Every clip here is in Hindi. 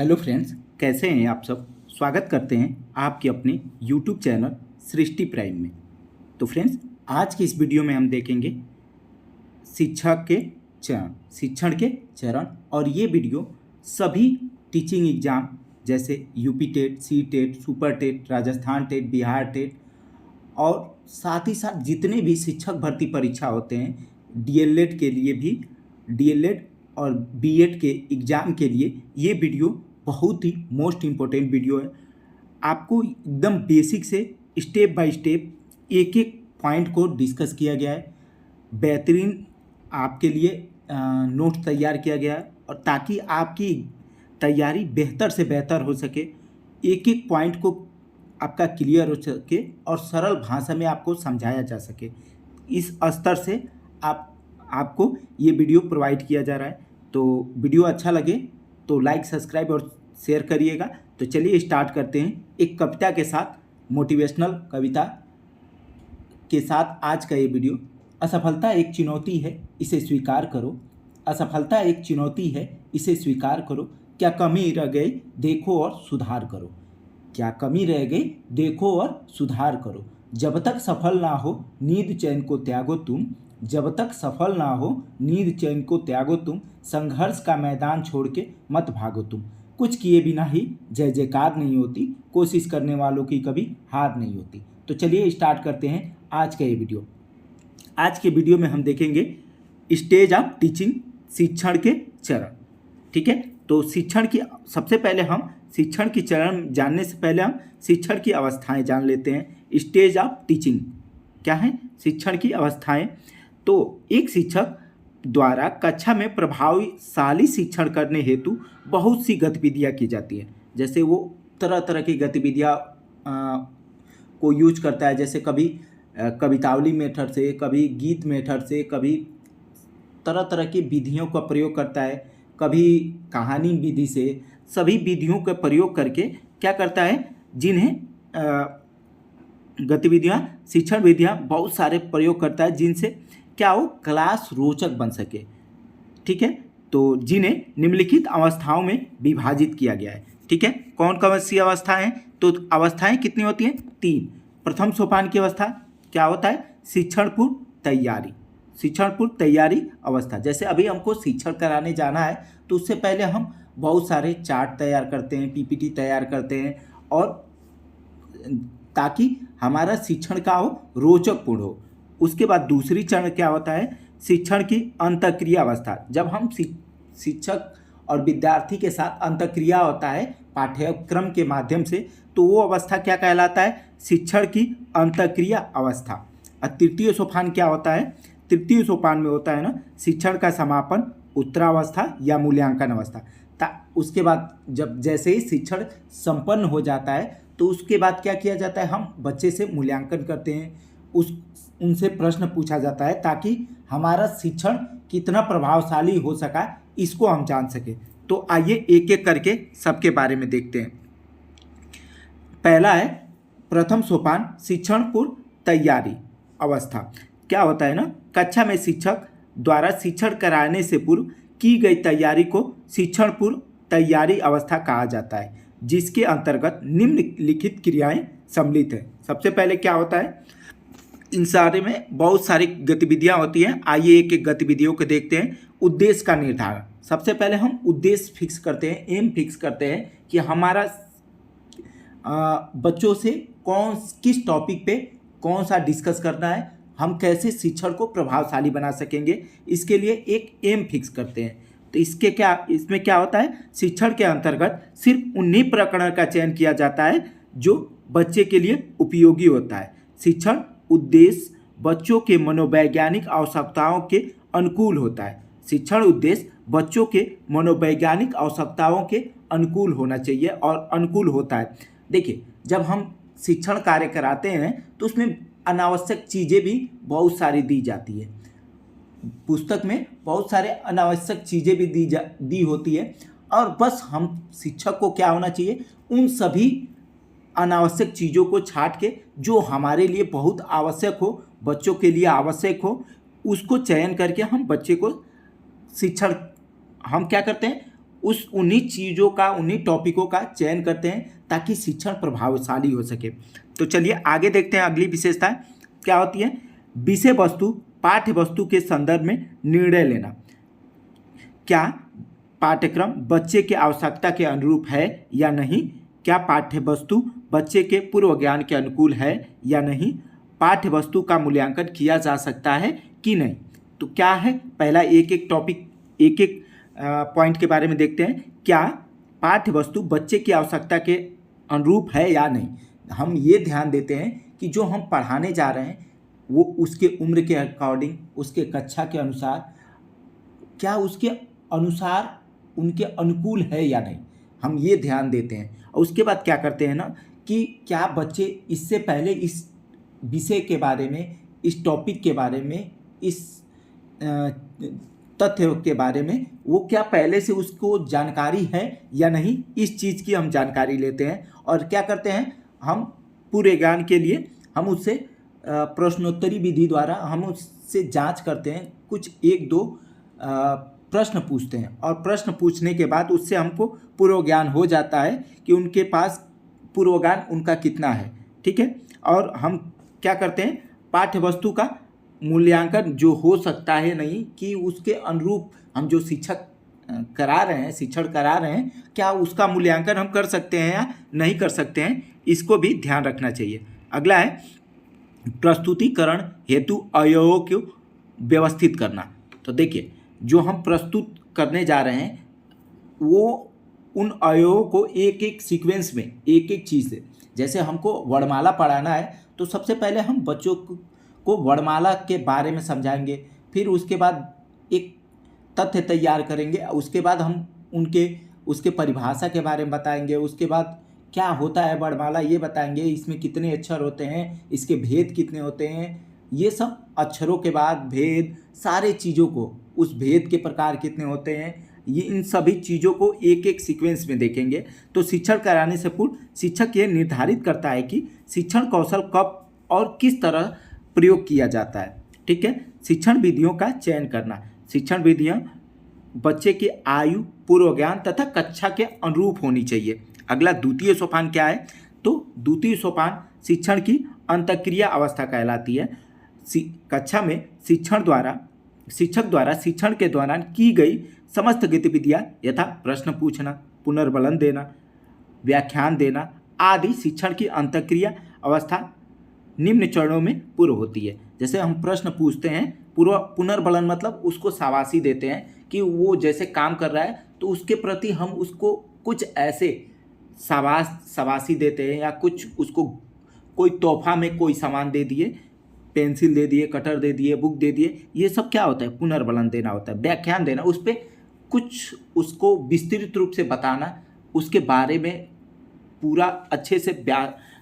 हेलो फ्रेंड्स, कैसे हैं आप सब। स्वागत करते हैं आपके अपने यूट्यूब चैनल सृष्टि प्राइम में। तो फ्रेंड्स, आज की इस वीडियो में हम देखेंगे शिक्षण के चरण। और ये वीडियो सभी टीचिंग एग्ज़ाम जैसे UP TET, C TET, super TET, Rajasthan TET, Bihar TET और साथ ही साथ जितने भी शिक्षक भर्ती परीक्षा होते हैं, डीएलएड के लिए भी, डीएलएड और बीएड के एग्ज़ाम के लिए ये वीडियो बहुत ही मोस्ट इम्पोर्टेंट वीडियो है। आपको एकदम बेसिक से स्टेप बाय स्टेप एक एक पॉइंट को डिस्कस किया गया है। बेहतरीन आपके लिए नोट तैयार किया गया है, और ताकि आपकी तैयारी बेहतर से बेहतर हो सके, एक एक पॉइंट को आपका क्लियर हो सके और सरल भाषा में आपको समझाया जा सके, इस स्तर से आपको ये वीडियो प्रोवाइड किया जा रहा है। तो वीडियो अच्छा लगे तो लाइक, सब्सक्राइब और शेयर करिएगा। तो चलिए स्टार्ट करते हैं एक कविता के साथ, मोटिवेशनल कविता के साथ आज का ये वीडियो। असफलता एक चुनौती है, इसे स्वीकार करो। असफलता एक चुनौती है, इसे स्वीकार करो। क्या कमी रह गई, देखो और सुधार करो। क्या कमी रह गई, देखो और सुधार करो। जब तक सफल ना हो, नींद चैन को त्यागो तुम। जब तक सफल ना हो, नींद चैन को त्यागो तुम। संघर्ष का मैदान छोड़ के मत भागो तुम। कुछ किए बिना ही जय जयकार नहीं होती, कोशिश करने वालों की कभी हार नहीं होती। तो चलिए स्टार्ट करते हैं आज का ये वीडियो। आज के वीडियो में हम देखेंगे स्टेज ऑफ टीचिंग, शिक्षण के चरण। ठीक है, तो शिक्षण की सबसे पहले हम शिक्षण की चरण जानने से पहले हम शिक्षण की अवस्थाएं जान लेते हैं। स्टेज ऑफ टीचिंग क्या है? शिक्षण की अवस्थाएं। तो एक शिक्षक द्वारा कक्षा में प्रभावशाली शिक्षण करने हेतु बहुत सी गतिविधियां की जाती हैं। जैसे वो तरह तरह की गतिविधियां को यूज करता है, जैसे कभी कवितावली मेथड से, कभी गीत मेथड से, कभी तरह तरह की विधियों का प्रयोग करता है, कभी कहानी विधि से। सभी विधियों का प्रयोग करके क्या करता है, जिन्हें गतिविधियां, शिक्षण विधियां बहुत सारे प्रयोग करता है, जिनसे क्या हो, क्लास रोचक बन सके। ठीक है, तो जिन्हें निम्नलिखित अवस्थाओं में विभाजित किया गया है। ठीक है, कौन कौन सी अवस्थाएं हैं? तो अवस्थाएं कितनी होती हैं? 3। प्रथम सोपान की अवस्था क्या होता है? शिक्षण पूर्व तैयारी। शिक्षण पूर्व तैयारी अवस्था, जैसे अभी हमको शिक्षण कराने जाना है तो उससे पहले हम बहुत सारे चार्ट तैयार करते हैं, पीपीटी तैयार करते हैं, और ताकि हमारा शिक्षण का हो, रोचकपूर्ण हो। उसके बाद दूसरी चरण क्या होता है? शिक्षण की अंतःक्रिया अवस्था। जब हम शिक्षक और विद्यार्थी के साथ अंतःक्रिया होता है पाठ्यक्रम के माध्यम से, तो वो अवस्था क्या कहलाता है? शिक्षण की अंतःक्रिया अवस्था। और तृतीय सोपान क्या होता है? तृतीय सोपान में होता है ना, शिक्षण का समापन, उत्तरावस्था या मूल्यांकन अवस्था। उसके बाद जब जैसे ही शिक्षण संपन्न हो जाता है तो उसके बाद क्या किया जाता है? हम बच्चे से मूल्यांकन करते हैं, उनसे प्रश्न पूछा जाता है, ताकि हमारा शिक्षण कितना प्रभावशाली हो सका इसको हम जान सके। तो आइए एक एक करके सबके बारे में देखते हैं। पहला है प्रथम सोपान, शिक्षण पूर्व तैयारी अवस्था। क्या होता है ना, कक्षा में शिक्षक द्वारा शिक्षण कराने से पूर्व की गई तैयारी को शिक्षण पूर्व तैयारी अवस्था कहा जाता है, जिसके अंतर्गत निम्नलिखित क्रियाएं सम्मिलित हैं। सबसे पहले क्या होता है? इन सारे में बहुत सारी गतिविधियां होती हैं। आइए एक एक गतिविधियों को देखते हैं। उद्देश्य का निर्धारण। सबसे पहले हम उद्देश्य फिक्स करते हैं, एम फिक्स करते हैं कि हमारा बच्चों से किस टॉपिक पे कौन सा डिस्कस करना है, हम कैसे शिक्षण को प्रभावशाली बना सकेंगे, इसके लिए एक एम फिक्स करते हैं। तो इसमें क्या होता है? शिक्षण के अंतर्गत सिर्फ उन्हीं प्रकरण का चयन किया जाता है जो बच्चे के लिए उपयोगी होता है। शिक्षण उद्देश्य बच्चों के मनोवैज्ञानिक आवश्यकताओं के अनुकूल होता है। शिक्षण उद्देश्य बच्चों के मनोवैज्ञानिक आवश्यकताओं के अनुकूल होना चाहिए और अनुकूल होता है। देखिए, जब हम शिक्षण कार्य कराते हैं तो उसमें अनावश्यक चीज़ें भी बहुत सारी दी जाती है। पुस्तक में बहुत सारे अनावश्यक चीज़ें भी दी होती है, और बस हम शिक्षक को क्या होना चाहिए, उन सभी अनावश्यक चीज़ों को छांट के जो हमारे लिए बहुत आवश्यक हो, बच्चों के लिए आवश्यक हो, उसको चयन करके हम बच्चे को शिक्षण हम क्या करते हैं, उस उन्हीं चीज़ों का, उन्हीं टॉपिकों का चयन करते हैं ताकि शिक्षण प्रभावशाली हो सके। तो चलिए आगे देखते हैं अगली विशेषता क्या होती है। विषय वस्तु पाठ्य वस्तु के संदर्भ में निर्णय लेना। क्या पाठ्यक्रम बच्चे के आवश्यकता के अनुरूप है या नहीं? क्या पाठ्य वस्तु बच्चे के पूर्व ज्ञान के अनुकूल है या नहीं? पाठ्य वस्तु का मूल्यांकन किया जा सकता है कि नहीं? तो क्या है, पहला एक एक टॉपिक, एक एक पॉइंट के बारे में देखते हैं। क्या पाठ्य वस्तु बच्चे की आवश्यकता के अनुरूप है या नहीं? हम ये ध्यान देते हैं कि जो हम पढ़ाने जा रहे हैं वो उसके उम्र के अकॉर्डिंग, उसके कक्षा के अनुसार, क्या उसके अनुसार उनके अनुकूल है या नहीं, हम ये ध्यान देते हैं। और उसके बाद क्या करते हैं ना कि क्या बच्चे इससे पहले इस विषय के बारे में, इस टॉपिक के बारे में, इस तथ्य के बारे में वो क्या पहले से उसको जानकारी है या नहीं, इस चीज़ की हम जानकारी लेते हैं। और क्या करते हैं, हम पूरे ज्ञान के लिए हम उससे प्रश्नोत्तरी विधि द्वारा हम उससे जांच करते हैं, कुछ एक दो प्रश्न पूछते हैं और प्रश्न पूछने के बाद उससे हमको पूर्व ज्ञान हो जाता है कि उनके पास पूर्व ज्ञान उनका कितना है। ठीक है, और हम क्या करते हैं, पाठ्य वस्तु का मूल्यांकन जो हो सकता है नहीं कि उसके अनुरूप हम जो शिक्षक करा रहे हैं, शिक्षण करा रहे हैं, क्या उसका मूल्यांकन हम कर सकते हैं या नहीं कर सकते हैं, इसको भी ध्यान रखना चाहिए। अगला है प्रस्तुतिकरण हेतु अवयवों को व्यवस्थित करना। तो देखिए जो हम प्रस्तुत करने जा रहे हैं वो उन अवयवों को एक एक सीक्वेंस में, एक एक चीज़ से, जैसे हमको वर्णमाला पढ़ाना है तो सबसे पहले हम बच्चों को वर्णमाला के बारे में समझाएंगे, फिर उसके बाद एक तथ्य तैयार करेंगे, उसके बाद हम उसके परिभाषा के बारे में बताएंगे, उसके बाद क्या होता है वर्णमाला ये बताएंगे, इसमें कितने अक्षर होते हैं, इसके भेद कितने होते हैं, ये सब अक्षरों के बाद भेद, सारे चीज़ों को, उस भेद के प्रकार कितने होते हैं, ये इन सभी चीज़ों को एक एक सीक्वेंस में देखेंगे। तो शिक्षण कराने से पूर्व शिक्षक ये निर्धारित करता है कि शिक्षण कौशल कब और किस तरह प्रयोग किया जाता है। ठीक है, शिक्षण विधियों का चयन करना। शिक्षण विधियाँ बच्चे की आयु, पूर्व ज्ञान तथा कक्षा के अनुरूप होनी चाहिए। अगला द्वितीय सोपान क्या है, तो द्वितीय सोपान शिक्षण की अंतःक्रिया अवस्था कहलाती है। कक्षा में शिक्षक द्वारा शिक्षण के दौरान की गई समस्त गतिविधियाँ यथा प्रश्न पूछना, पुनर्बलन देना, व्याख्यान देना आदि शिक्षण की अंतःक्रिया अवस्था निम्न चरणों में पूर्व होती है। जैसे हम प्रश्न पूछते हैं, पुनर्बलन मतलब उसको शाबाशी देते हैं कि वो जैसे काम कर रहा है तो उसके प्रति हम उसको कुछ ऐसे शाबाशी देते हैं, या कुछ उसको कोई तोहफा में कोई सामान दे दिए, पेंसिल दे दिए, कटर दे दिए, बुक दे दिए, ये सब क्या होता है, पुनर्बलन देना होता है। व्याख्यान देना, उस पर कुछ उसको विस्तृत रूप से बताना, उसके बारे में पूरा अच्छे से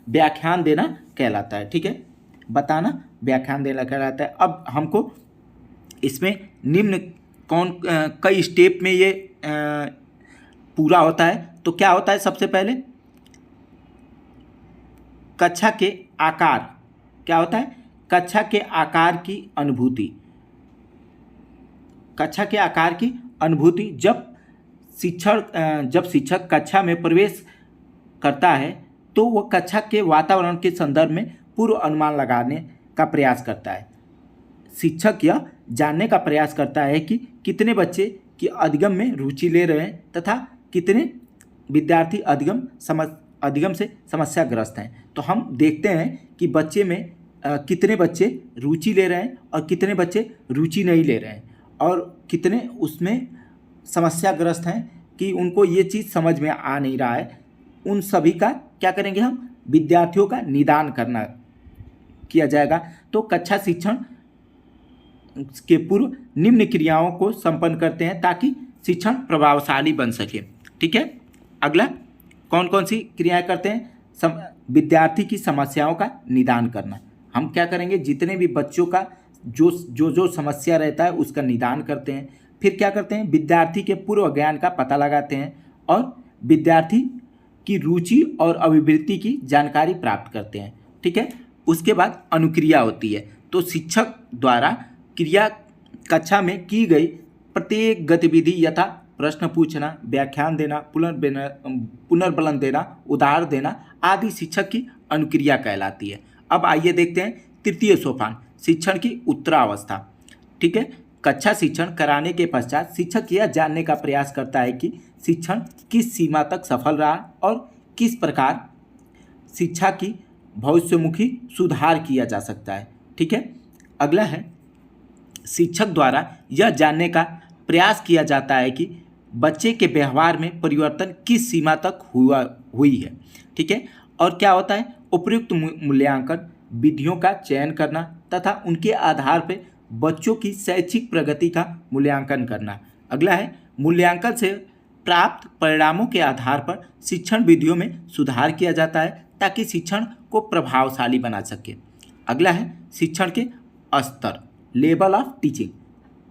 व्याख्यान देना कहलाता है। ठीक है, बताना व्याख्यान देना कहलाता है। अब हमको इसमें निम्न कई स्टेप में ये पूरा होता है। तो क्या होता है, सबसे पहले कक्षा के आकार, क्या होता है, कक्षा के आकार की अनुभूति। कक्षा के आकार की अनुभूति जब शिक्षक कक्षा में प्रवेश करता है तो वह कक्षा के वातावरण के संदर्भ में पूर्व अनुमान लगाने का प्रयास करता है। शिक्षक यह जानने का प्रयास करता है कि कितने बच्चे की अधिगम में रुचि ले रहे हैं तथा कितने विद्यार्थी अधिगम से समस्याग्रस्त हैं। तो हम देखते हैं कि बच्चे में कितने बच्चे रुचि ले रहे हैं और कितने बच्चे रुचि नहीं ले रहे हैं, और कितने उसमें समस्याग्रस्त हैं कि उनको ये चीज़ समझ में आ नहीं रहा है। उन सभी का क्या करेंगे, हम विद्यार्थियों का निदान किया जाएगा। तो कक्षा शिक्षण के पूर्व निम्न क्रियाओं को संपन्न करते हैं ताकि शिक्षण प्रभावशाली बन सके। ठीक है, अगला कौन कौन सी क्रियाएं करते हैं, विद्यार्थी की समस्याओं का निदान करना। हम क्या करेंगे, जितने भी बच्चों का जो समस्या रहता है उसका निदान करते हैं। फिर क्या करते हैं, विद्यार्थी के पूर्व ज्ञान का पता लगाते हैं और विद्यार्थी की रुचि और अभिवृत्ति की जानकारी प्राप्त करते हैं। ठीक है, उसके बाद अनुक्रिया होती है। तो शिक्षक द्वारा कक्षा में की गई प्रत्येक गतिविधि यथा प्रश्न पूछना, व्याख्यान देना, पुनर्बलन देना, उदाहरण देना आदि शिक्षक की अनुक्रिया कहलाती है। अब आइए देखते हैं तृतीय सोपान, शिक्षण की उत्तरावस्था। ठीक है, कक्षा शिक्षण कराने के पश्चात शिक्षक यह जानने का प्रयास करता है कि शिक्षण किस सीमा तक सफल रहा और किस प्रकार शिक्षा की भविष्योन्मुखी सुधार किया जा सकता है। ठीक है, अगला है शिक्षक द्वारा यह जानने का प्रयास किया जाता है कि बच्चे के व्यवहार में परिवर्तन किस सीमा तक हुई है। ठीक है, और क्या होता है उपयुक्त मूल्यांकन विधियों का चयन करना तथा उनके आधार पर बच्चों की शैक्षिक प्रगति का मूल्यांकन करना। अगला है मूल्यांकन से प्राप्त परिणामों के आधार पर शिक्षण विधियों में सुधार किया जाता है ताकि शिक्षण को प्रभावशाली बना सके। अगला है शिक्षण के स्तर, लेवल ऑफ टीचिंग।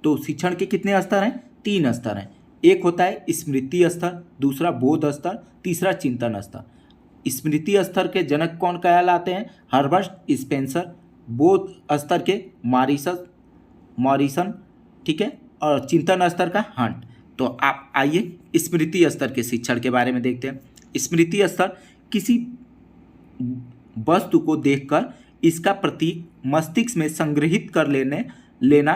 तो शिक्षण के कितने स्तर हैं? 3 स्तर हैं। एक होता है स्मृति स्तर, दूसरा बोध स्तर, तीसरा चिंतन स्तर। स्मृति स्तर के जनक कौन कहलाते हैं? Herbert Spencer. बोध स्तर के मॉरिसन। ठीक है, और चिंतन स्तर का हंट। तो आप आइए स्मृति स्तर के शिक्षण के बारे में देखते हैं। स्मृति स्तर किसी वस्तु को देखकर इसका प्रतीक मस्तिष्क में संग्रहित कर लेना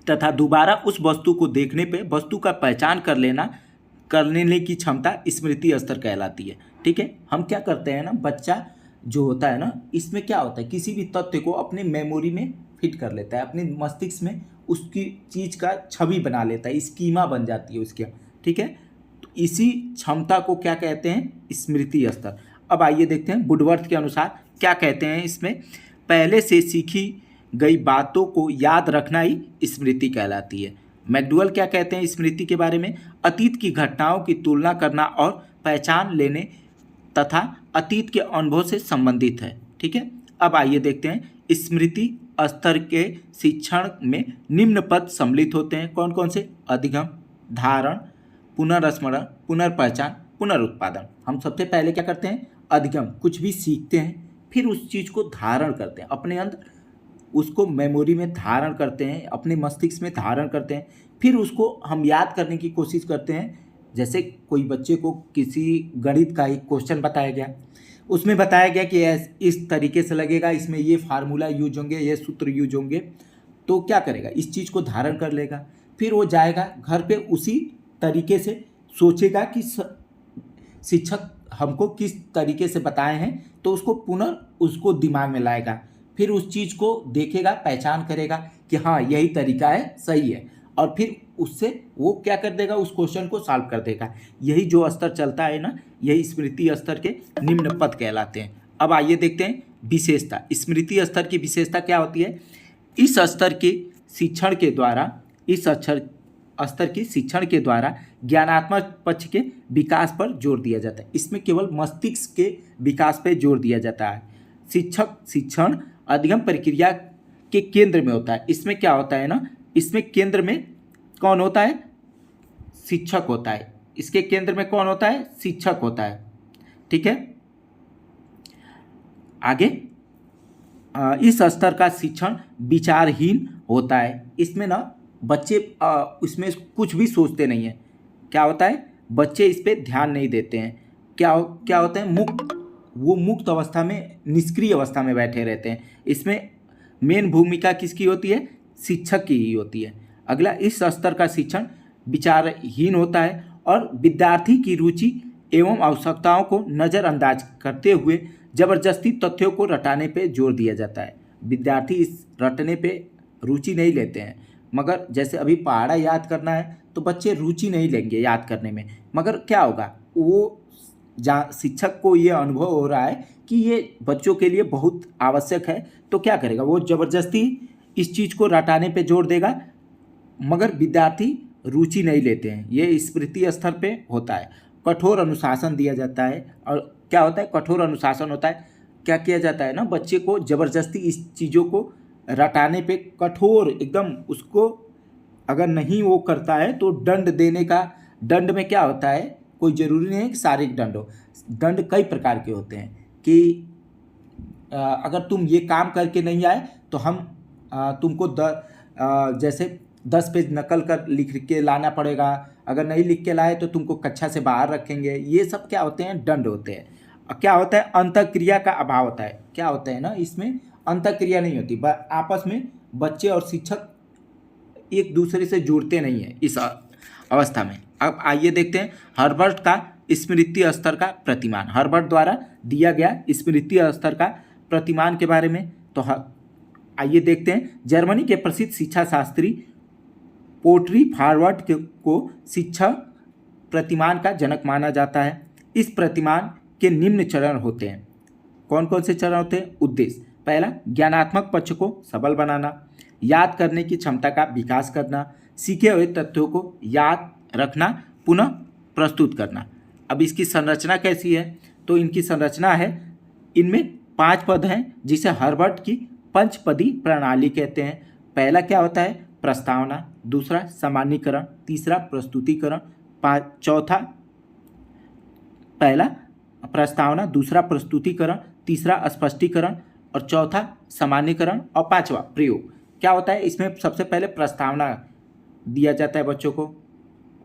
तथा दोबारा उस वस्तु को देखने पे वस्तु का पहचान करने की क्षमता स्मृति स्तर कहलाती है। ठीक है, हम क्या करते हैं ना, बच्चा जो होता है ना, इसमें क्या होता है किसी भी तथ्य को अपने मेमोरी में फिट कर लेता है, अपने मस्तिष्क में उसकी चीज़ का छवि बना लेता है, स्कीमा बन जाती है उसके। ठीक है, तो इसी क्षमता को क्या कहते हैं? स्मृति स्तर। अब आइए देखते हैं वुडवर्थ के अनुसार क्या कहते हैं इसमें। पहले से सीखी गई बातों को याद रखना ही स्मृति कहलाती है। मैकडूगल क्या कहते हैं स्मृति के बारे में? अतीत की घटनाओं की तुलना करना और पहचान लेने तथा अतीत के अनुभव से संबंधित है। ठीक है, अब आइए देखते हैं स्मृति स्तर के शिक्षण में निम्न पद सम्मिलित होते हैं। कौन कौन से? अधिगम, धारण, पुनर्स्मरण, पुनर्पहचान, पुनरुत्पादन। हम सबसे पहले क्या करते हैं? अधिगम, कुछ भी सीखते हैं फिर उस चीज़ को धारण करते हैं, अपने अंदर उसको मेमोरी में धारण करते हैं, अपने मस्तिष्क में धारण करते हैं, फिर उसको हम याद करने की कोशिश करते हैं। जैसे कोई बच्चे को किसी गणित का एक क्वेश्चन बताया गया, उसमें बताया गया कि इस तरीके से लगेगा, इसमें ये फार्मूला यूज होंगे, ये सूत्र यूज होंगे, तो क्या करेगा? इस चीज़ को धारण कर लेगा, फिर वो जाएगा घर पे उसी तरीके से सोचेगा कि शिक्षक हमको किस तरीके से बताए हैं, तो उसको दिमाग में लाएगा, फिर उस चीज़ को देखेगा, पहचान करेगा कि हाँ यही तरीका है, सही है, और फिर उससे वो क्या कर देगा? उस क्वेश्चन को सॉल्व कर देगा। यही जो स्तर चलता है ना, यही स्मृति स्तर के निम्न पद कहलाते हैं। अब आइए देखते हैं विशेषता। स्मृति स्तर की विशेषता क्या होती है? इस स्तर के शिक्षण के द्वारा ज्ञानात्मक पक्ष के विकास पर जोर दिया जाता है। इसमें केवल मस्तिष्क के विकास पर जोर दिया जाता है। शिक्षण अधिगम प्रक्रिया के केंद्र में होता है। इसमें क्या होता है ना, इसमें केंद्र में कौन होता है? शिक्षक होता है। इसके केंद्र में कौन होता है? शिक्षक होता है। ठीक है, आगे इस स्तर का शिक्षण विचारहीन होता है। इसमें ना बच्चे इसमें कुछ भी सोचते नहीं हैं। क्या होता है? बच्चे इस पर ध्यान नहीं देते हैं। क्या होता है? वो मुक्त अवस्था में, निष्क्रिय अवस्था में बैठे रहते हैं। इसमें मेन भूमिका किसकी होती है? शिक्षक की ही होती है। अगला, इस स्तर का शिक्षण विचारहीन होता है और विद्यार्थी की रुचि एवं आवश्यकताओं को नज़रअंदाज करते हुए जबरदस्ती तथ्यों को रटाने पे जोर दिया जाता है। विद्यार्थी इस रटने पे रुचि नहीं लेते हैं, मगर जैसे अभी पहाड़ा याद करना है तो बच्चे रुचि नहीं लेंगे याद करने में, मगर क्या होगा? वो शिक्षक को ये अनुभव हो रहा है कि ये बच्चों के लिए बहुत आवश्यक है, तो क्या करेगा? वो ज़बरदस्ती इस चीज़ को रटाने पे जोर देगा, मगर विद्यार्थी रुचि नहीं लेते हैं। ये स्मृति स्तर पे होता है। कठोर अनुशासन दिया जाता है। और क्या होता है? कठोर अनुशासन होता है। क्या किया जाता है ना, बच्चे को ज़बरदस्ती इस चीज़ों को रटाने पे कठोर एकदम, उसको अगर नहीं वो करता है तो दंड देने का। दंड में क्या होता है? कोई ज़रूरी नहीं है कि शारीरिक दंड हो। दंड कई प्रकार के होते हैं कि अगर तुम ये काम करके नहीं आए तो हम तुमको जैसे 10 पेज नकल कर लिख के लाना पड़ेगा, अगर नहीं लिख के लाए तो तुमको कक्षा से बाहर रखेंगे। ये सब क्या होते हैं? दंड होते हैं। क्या होता है? अंतःक्रिया का अभाव होता है। क्या होता है ना, इसमें अंतःक्रिया नहीं होती, आपस में बच्चे और शिक्षक एक दूसरे से जुड़ते नहीं है इस अवस्था में। अब आइए देखते हैं हर्बर्ट का स्मृति स्तर का प्रतिमान, हर्बर्ट द्वारा दिया गया स्मृति स्तर का प्रतिमान के बारे में। तो आइए देखते हैं। जर्मनी के प्रसिद्ध शिक्षा शास्त्री पोट्री फॉरवर्ड को शिक्षा प्रतिमान का जनक माना जाता है। इस प्रतिमान के निम्न चरण होते हैं। कौन कौन से चरण होते हैं? उद्देश्य: पहला, ज्ञानात्मक पक्ष को सबल बनाना, याद करने की क्षमता का विकास करना, सीखे हुए तथ्यों को याद रखना, पुनः प्रस्तुत करना। अब इसकी संरचना कैसी है? तो इनकी संरचना है, इनमें 5 पद हैं जिसे हर्बर्ट की पंचपदी प्रणाली कहते हैं। पहला क्या होता है? प्रस्तावना, दूसरा सामान्यीकरण, तीसरा प्रस्तुतिकरण, चौथा पहला प्रस्तावना, दूसरा प्रस्तुतिकरण, तीसरा स्पष्टीकरण और चौथा सामान्यीकरण और पांचवा प्रयोग। क्या होता है इसमें? सबसे पहले प्रस्तावना दिया जाता है, बच्चों को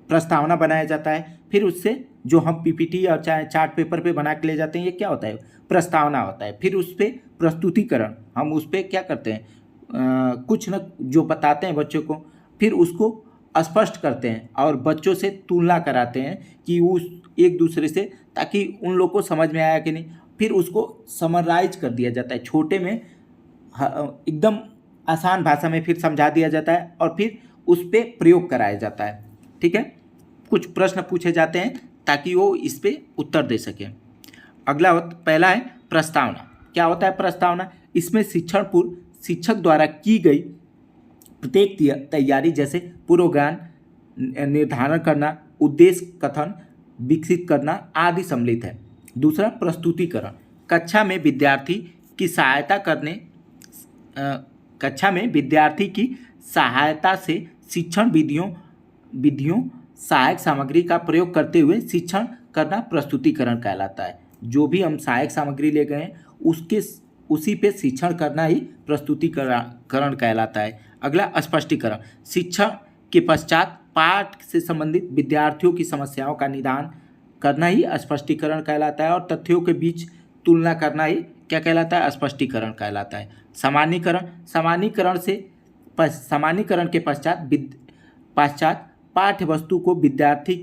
प्रस्तावना बनाया जाता है, फिर उससे जो हम पीपीटी और चाहे चार्ट पेपर पे बना के ले जाते हैं, ये क्या होता है? प्रस्तावना होता है। फिर उस पर प्रस्तुतिकरण, हम उस पर क्या करते हैं? कुछ न जो बताते हैं बच्चों को, फिर उसको स्पष्ट करते हैं और बच्चों से तुलना कराते हैं कि उस एक दूसरे से, ताकि उन लोग को समझ में आया कि नहीं। फिर उसको समराइज कर दिया जाता है, छोटे में एकदम आसान भाषा में फिर समझा दिया जाता है और फिर उस पर प्रयोग कराया जाता है। ठीक है, कुछ प्रश्न पूछे जाते हैं ताकि वो इस पर उत्तर दे सकें। अगला पहला है प्रस्तावना। क्या होता है प्रस्तावना? इसमें शिक्षण पूर्व शिक्षक द्वारा की गई प्रत्येक तैयारी, जैसे पूर्व ज्ञान निर्धारण करना, उद्देश्य कथन विकसित करना आदि सम्मिलित है। दूसरा प्रस्तुतिकरण, कक्षा में विद्यार्थी की सहायता से शिक्षण विधियों सहायक सामग्री का प्रयोग करते हुए शिक्षण करना प्रस्तुतिकरण कहलाता है। जो भी हम सहायक सामग्री ले गए उसी पे शिक्षण करना ही प्रस्तुतिकरण कहलाता है। अगला स्पष्टीकरण, शिक्षण के पश्चात पाठ से संबंधित विद्यार्थियों की समस्याओं का निदान करना ही स्पष्टीकरण कहलाता है और तथ्यों के बीच तुलना करना ही क्या कहलाता है? स्पष्टीकरण कहलाता है। सामान्यीकरण के पश्चात पाठ्य वस्तु को विद्यार्थी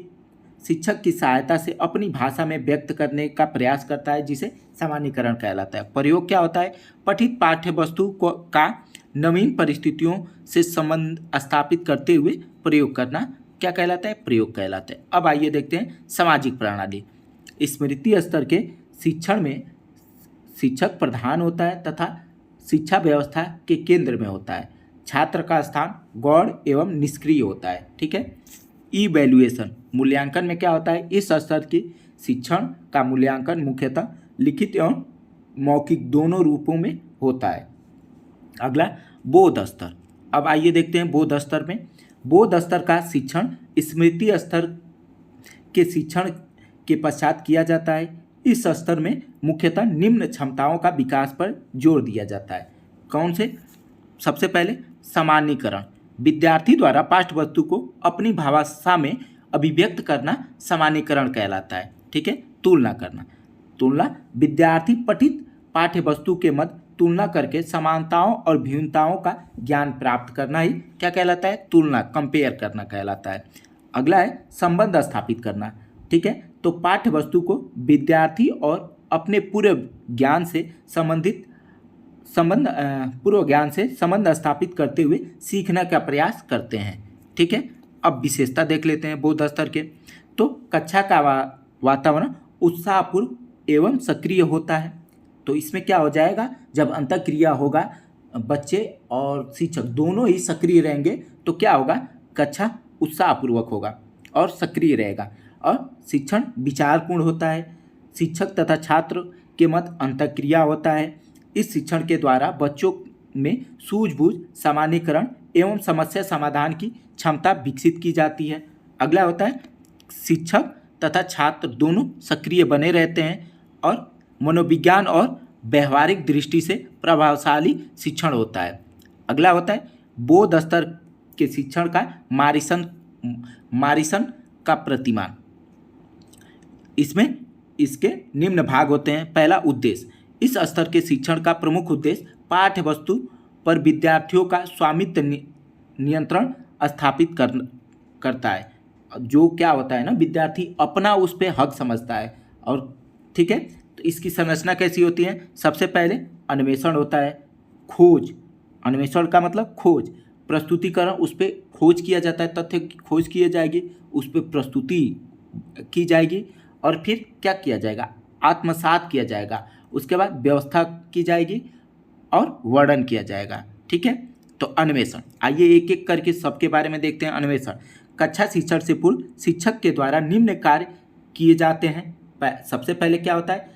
शिक्षक की सहायता से अपनी भाषा में व्यक्त करने का प्रयास करता है, जिसे सामान्यीकरण कहलाता है। प्रयोग क्या होता है? पठित पाठ्य वस्तु का नवीन परिस्थितियों से संबंध स्थापित करते हुए प्रयोग करना क्या कहलाता है? प्रयोग कहलाता है। अब आइए देखते हैं सामाजिक प्रणाली। स्मृति स्तर के शिक्षण में शिक्षक प्रधान होता है तथा शिक्षा व्यवस्था के केंद्र में होता है। छात्र का स्थान गौण एवं निष्क्रिय होता है। ठीक है। इवैल्यूएशन, मूल्यांकन में क्या होता है? इस स्तर के शिक्षण का मूल्यांकन मुख्यतः लिखित एवं मौखिक दोनों रूपों में होता है। अगला बोध स्तर। अब आइए देखते हैं बोध स्तर में। बोध स्तर का शिक्षण स्मृति स्तर के शिक्षण के पश्चात किया जाता है। इस स्तर में मुख्यतः निम्न क्षमताओं का विकास पर जोर दिया जाता है। कौन से? सबसे पहले सामान्यीकरण, विद्यार्थी द्वारा पाठ्य वस्तु को अपनी भाषा में अभिव्यक्त करना सामान्यीकरण कहलाता है। ठीक है। तुलना करना, तुलना विद्यार्थी पठित पाठ्य वस्तु के मध्य तुलना करके समानताओं और भिन्नताओं का ज्ञान प्राप्त करना ही क्या कहलाता है? तुलना, कंपेयर करना कहलाता है। अगला है संबंध स्थापित करना। ठीक है। तो पाठ्य वस्तु को विद्यार्थी और अपने पूर्व ज्ञान से संबंध स्थापित करते हुए सीखने का प्रयास करते हैं। ठीक है। अब विशेषता देख लेते हैं बोध स्तर के। तो कक्षा का वातावरण उत्साहपूर्ण एवं सक्रिय होता है। तो इसमें क्या हो जाएगा? जब अंतःक्रिया होगा, बच्चे और शिक्षक दोनों ही सक्रिय रहेंगे तो क्या होगा? कक्षा उत्साहपूर्वक होगा और सक्रिय रहेगा। और शिक्षण विचारपूर्ण होता है। शिक्षक तथा छात्र के मध्य अंतःक्रिया होता है। इस शिक्षण के द्वारा बच्चों में सूझबूझ, सामान्यीकरण एवं समस्या समाधान की क्षमता विकसित की जाती है। अगला होता है शिक्षक तथा छात्र दोनों सक्रिय बने रहते हैं और मनोविज्ञान और व्यवहारिक दृष्टि से प्रभावशाली शिक्षण होता है। अगला होता है बोध स्तर के शिक्षण का मारिसन का प्रतिमान। इसमें इसके निम्न भाग होते हैं। पहला, उद्देश्य। इस स्तर के शिक्षण का प्रमुख उद्देश्य पाठ्य वस्तु पर विद्यार्थियों का स्वामित्व नियंत्रण स्थापित करता है। जो क्या होता है ना, विद्यार्थी अपना उस पर हक समझता है। और ठीक है, तो इसकी संरचना कैसी होती है? सबसे पहले अन्वेषण होता है, खोज। अन्वेषण का मतलब खोज, प्रस्तुतिकरण, उस पर खोज किया जाता है, तथ्य की खोज की जाएगी, उस पर प्रस्तुति की जाएगी, और फिर क्या किया जाएगा? आत्मसात किया जाएगा। उसके बाद व्यवस्था की जाएगी और वर्णन किया जाएगा। ठीक है, तो अन्वेषण, आइए एक एक करके सबके बारे में देखते हैं। अन्वेषण, कक्षा शिक्षण से पूर्व शिक्षक के द्वारा निम्न कार्य किए जाते हैं। सबसे पहले क्या होता है?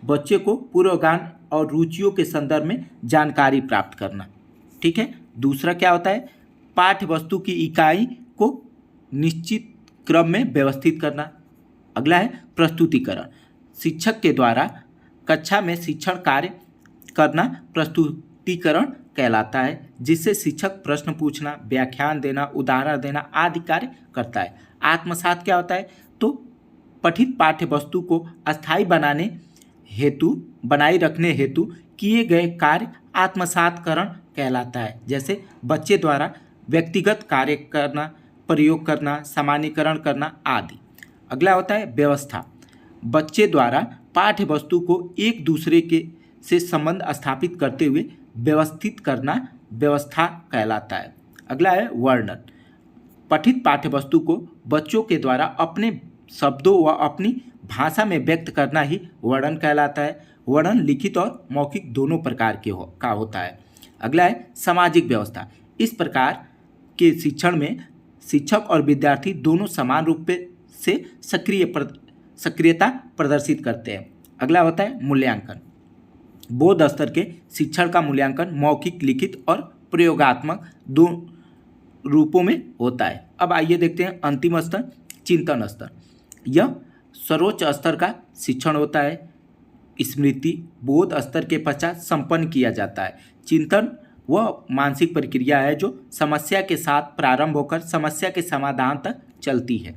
बच्चे को पूर्वज्ञान और रुचियों के संदर्भ में जानकारी प्राप्त करना। ठीक है, दूसरा क्या होता है? पाठ्य वस्तु की इकाई को निश्चित क्रम में व्यवस्थित करना। अगला है प्रस्तुतिकरण, शिक्षक के द्वारा कक्षा में शिक्षण कार्य करना प्रस्तुतिकरण कहलाता है, जिससे शिक्षक प्रश्न पूछना, व्याख्यान देना, उदाहरण देना आदि कार्य करता है। आत्मसात क्या होता है? तो पठित पाठ्य वस्तु को अस्थायी बनाए रखने हेतु किए गए कार्य आत्मसातकरण कहलाता है। जैसे बच्चे द्वारा व्यक्तिगत कार्य करना, प्रयोग करना, सामान्यीकरण करना आदि। अगला होता है व्यवस्था, बच्चे द्वारा पाठ्य वस्तु को एक दूसरे के से संबंध स्थापित करते हुए व्यवस्थित करना व्यवस्था कहलाता है। अगला है वर्णन, पठित पाठ्य वस्तु को बच्चों के द्वारा अपने शब्दों व अपनी भाषा में व्यक्त करना ही वर्णन कहलाता है। वर्णन लिखित और मौखिक दोनों प्रकार का होता है। अगला है सामाजिक व्यवस्था, इस प्रकार के शिक्षण में शिक्षक और विद्यार्थी दोनों समान रूप से सक्रियता प्रदर्शित करते हैं। अगला होता है मूल्यांकन, बोध स्तर के शिक्षण का मूल्यांकन मौखिक, लिखित और प्रयोगात्मक दो रूपों में होता है। अब आइए देखते हैं अंतिम स्तर, चिंतन स्तर। यह सर्वोच्च स्तर का शिक्षण होता है। स्मृति बोध स्तर के पश्चात संपन्न किया जाता है। चिंतन वह मानसिक प्रक्रिया है जो समस्या के साथ प्रारंभ होकर समस्या के समाधान तक चलती है।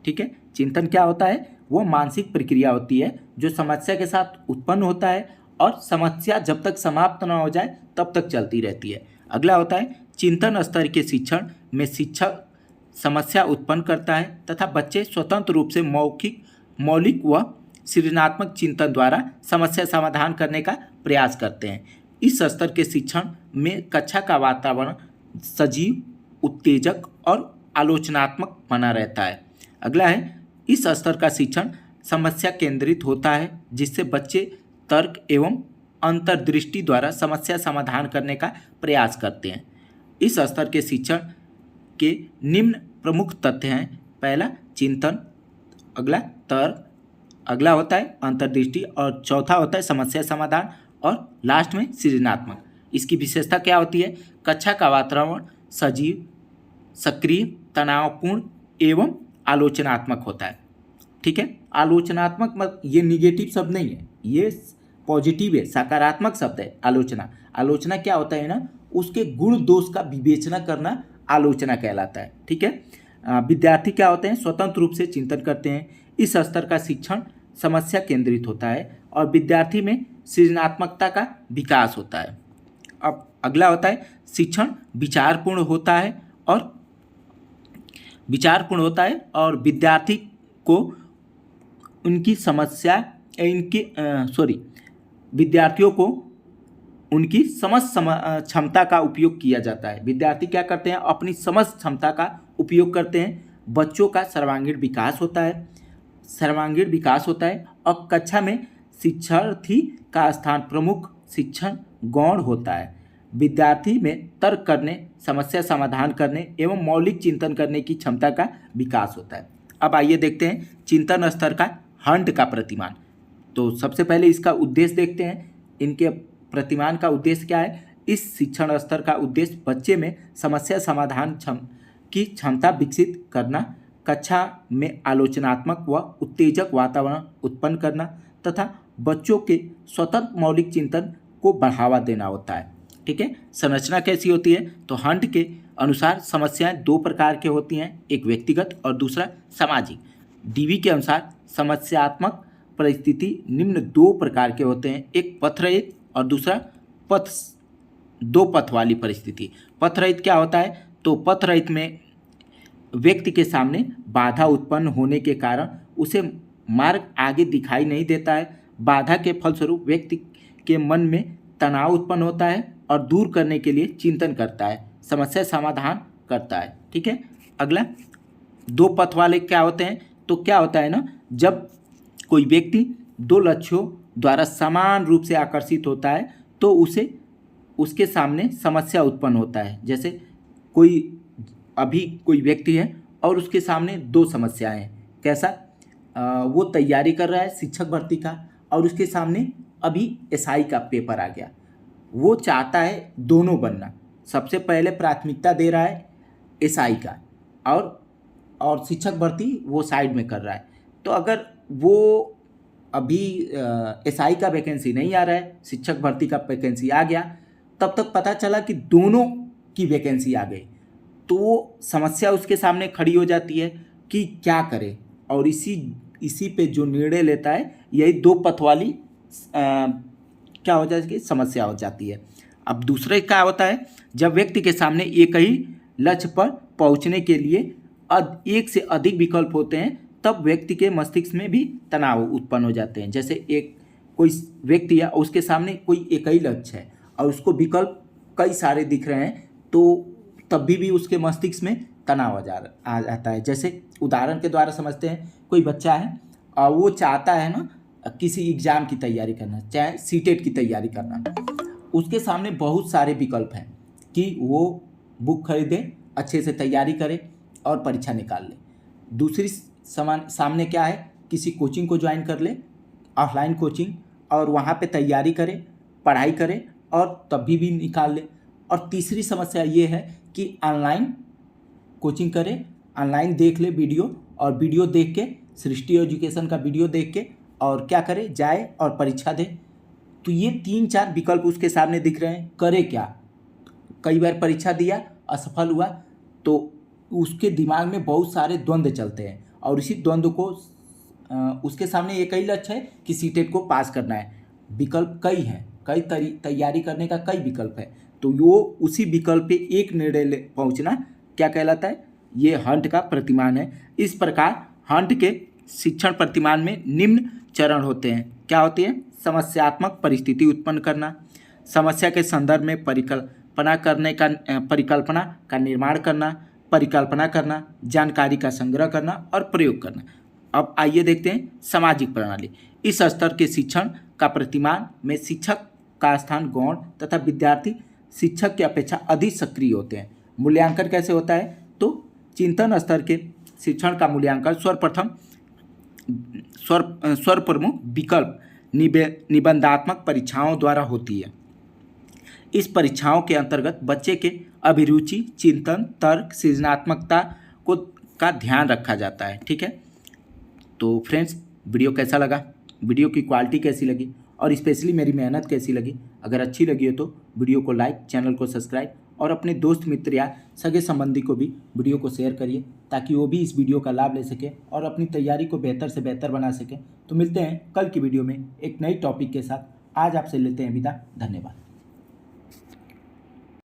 ठीक है, चिंतन क्या होता है? वो मानसिक प्रक्रिया होती है जो समस्या के साथ उत्पन्न होता है और समस्या जब तक समाप्त न हो जाए तब तक चलती रहती है। अगला होता है चिंतन स्तर के शिक्षण में शिक्षक समस्या उत्पन्न करता है तथा बच्चे स्वतंत्र रूप से मौलिक व सृजनात्मक चिंतन द्वारा समस्या समाधान करने का प्रयास करते हैं। इस स्तर के शिक्षण में कक्षा का वातावरण सजीव, उत्तेजक और आलोचनात्मक बना रहता है। अगला है इस स्तर का शिक्षण समस्या केंद्रित होता है, जिससे बच्चे तर्क एवं अंतर्दृष्टि द्वारा समस्या समाधान करने का प्रयास करते हैं। इस स्तर के शिक्षण के निम्न प्रमुख तथ्य हैं। पहला चिंतन, अगला तर्क, अगला होता है अंतर्दृष्टि और चौथा होता है समस्या समाधान और लास्ट में सृजनात्मक। इसकी विशेषता क्या होती है? कक्षा का वातावरण सजीव, सक्रिय, तनावपूर्ण एवं आलोचनात्मक होता है। ठीक है, आलोचनात्मक मत ये निगेटिव शब्द नहीं है, ये पॉजिटिव है, सकारात्मक शब्द है। आलोचना क्या होता है ना, उसके गुण दोष का विवेचना करना आलोचना कहलाता है। ठीक है, विद्यार्थी क्या होते हैं? स्वतंत्र रूप से चिंतन करते हैं। इस स्तर का शिक्षण समस्या केंद्रित होता है और विद्यार्थी में सृजनात्मकता का विकास होता है। अब अगला होता है शिक्षण विचारपूर्ण होता है और विद्यार्थी को विद्यार्थियों को उनकी समझ क्षमता का उपयोग किया जाता है। विद्यार्थी क्या करते हैं? अपनी समझ क्षमता का उपयोग करते हैं। बच्चों का सर्वांगीण विकास होता है और कक्षा में शिक्षार्थी का स्थान प्रमुख शिक्षण गौण होता है। विद्यार्थी में तर्क करने, समस्या समाधान करने एवं मौलिक चिंतन करने की क्षमता का विकास होता है। अब आइए देखते हैं चिंतन स्तर का हंट का प्रतिमान। तो सबसे पहले इसका उद्देश्य देखते हैं। इनके प्रतिमान का उद्देश्य क्या है? इस शिक्षण स्तर का उद्देश्य बच्चे में समस्या समाधान की क्षमता विकसित करना, कक्षा में आलोचनात्मक व उत्तेजक वातावरण उत्पन्न करना तथा बच्चों के स्वतंत्र मौलिक चिंतन को बढ़ावा देना होता है। ठीक है, संरचना कैसी होती है? तो हंट के अनुसार समस्याएं दो प्रकार के होती हैं, एक व्यक्तिगत और दूसरा सामाजिक। डीवी के अनुसार समस्यात्मक परिस्थिति निम्न दो प्रकार के होते हैं, एक पथरहित और दूसरा दो पथ वाली परिस्थिति। पथरहित क्या होता है? तो पथरहित में व्यक्ति के सामने बाधा उत्पन्न होने के कारण उसे मार्ग आगे दिखाई नहीं देता है। बाधा के फलस्वरूप व्यक्ति के मन में तनाव उत्पन्न होता है और दूर करने के लिए चिंतन करता है, समस्या समाधान करता है। ठीक है, अगला दो पथ वाले क्या होते हैं? तो क्या होता है ना, जब कोई व्यक्ति दो लक्ष्यों द्वारा समान रूप से आकर्षित होता है तो उसे उसके सामने समस्या उत्पन्न होता है। जैसे कोई व्यक्ति है और उसके सामने दो समस्याएं हैं। कैसा? वो तैयारी कर रहा है शिक्षक भर्ती का और उसके सामने अभी एसआई का पेपर आ गया। वो चाहता है दोनों बनना, सबसे पहले प्राथमिकता दे रहा है एसआई का और शिक्षक भर्ती वो साइड में कर रहा है। तो अगर वो अभी एसआई का वैकेंसी नहीं आ रहा है, शिक्षक भर्ती का वैकेंसी आ गया, तब तक पता चला कि दोनों की वैकेंसी आ गई, तो समस्या उसके सामने खड़ी हो जाती है कि क्या करे। और इसी पे जो निर्णय लेता है, यही दो पथ वाली क्या हो जाती है, समस्या हो जाती है। अब दूसरे क्या होता है, जब व्यक्ति के सामने एक ही लक्ष्य पर पहुंचने के लिए एक से अधिक विकल्प होते हैं, तब व्यक्ति के मस्तिष्क में भी तनाव उत्पन्न हो जाते हैं। जैसे कोई व्यक्ति है, उसके सामने कोई एक ही लक्ष्य है और उसको विकल्प कई सारे दिख रहे हैं, तो तब भी उसके मस्तिष्क में तनाव आ जाता है। जैसे उदाहरण के द्वारा समझते हैं, कोई बच्चा है और वो चाहता है ना किसी एग्ज़ाम की तैयारी करना, चाहे सीटेट की तैयारी करना, उसके सामने बहुत सारे विकल्प हैं कि वो बुक खरीदे, अच्छे से तैयारी करे और परीक्षा निकाल ले। दूसरी सामने क्या है, किसी कोचिंग को ज्वाइन कर ले, ऑफलाइन कोचिंग, और वहाँ पे तैयारी करे, पढ़ाई करे और तभी भी निकाल ले। और तीसरी समस्या ये है कि ऑनलाइन कोचिंग करे, ऑनलाइन देख ले वीडियो, और वीडियो देख के सृष्टि एजुकेशन का वीडियो देख के और क्या करे, जाए और परीक्षा दे। तो ये 3-4 विकल्प उसके सामने दिख रहे हैं, करे क्या? कई बार परीक्षा दिया, असफल हुआ, तो उसके दिमाग में बहुत सारे द्वंद्व चलते हैं और इसी द्वंद्व को उसके सामने एक ही लक्ष्य है कि सीटेट को पास करना है। विकल्प कई हैं, कई तैयारी करने का कई विकल्प है, तो वो उसी विकल्प पे एक निर्णय पहुंचना क्या कहलाता है? ये हंट का प्रतिमान है। इस प्रकार हंट के शिक्षण प्रतिमान में निम्न चरण होते हैं। क्या होती है? समस्यात्मक परिस्थिति उत्पन्न करना, समस्या के संदर्भ में परिकल्पना का निर्माण करना, परिकल्पना करना, जानकारी का संग्रह करना और प्रयोग करना। अब आइए देखते हैं सामाजिक प्रणाली। इस स्तर के शिक्षण का प्रतिमान में शिक्षक का स्थान गौण तथा विद्यार्थी शिक्षक की अपेक्षा अधिक सक्रिय होते हैं। मूल्यांकन कैसे होता है? तो चिंतन स्तर के शिक्षण का मूल्यांकन स्वर प्रमुख विकल्प निबंधात्मक परीक्षाओं द्वारा होती है। इस परीक्षाओं के अंतर्गत बच्चे के अभिरुचि, चिंतन, तर्क, सृजनात्मकता का ध्यान रखा जाता है। ठीक है, तो फ्रेंड्स, वीडियो कैसा लगा, वीडियो की क्वालिटी कैसी लगी और स्पेशली मेरी मेहनत कैसी लगी? अगर अच्छी लगी हो तो वीडियो को लाइक, चैनल को सब्सक्राइब और अपने दोस्त मित्र या सगे संबंधी को भी वीडियो को शेयर करिए, ताकि वो भी इस वीडियो का लाभ ले सके और अपनी तैयारी को बेहतर से बेहतर बना सके। तो मिलते हैं कल की वीडियो में एक नई टॉपिक के साथ। आज आपसे लेते हैं विदा। धन्यवाद।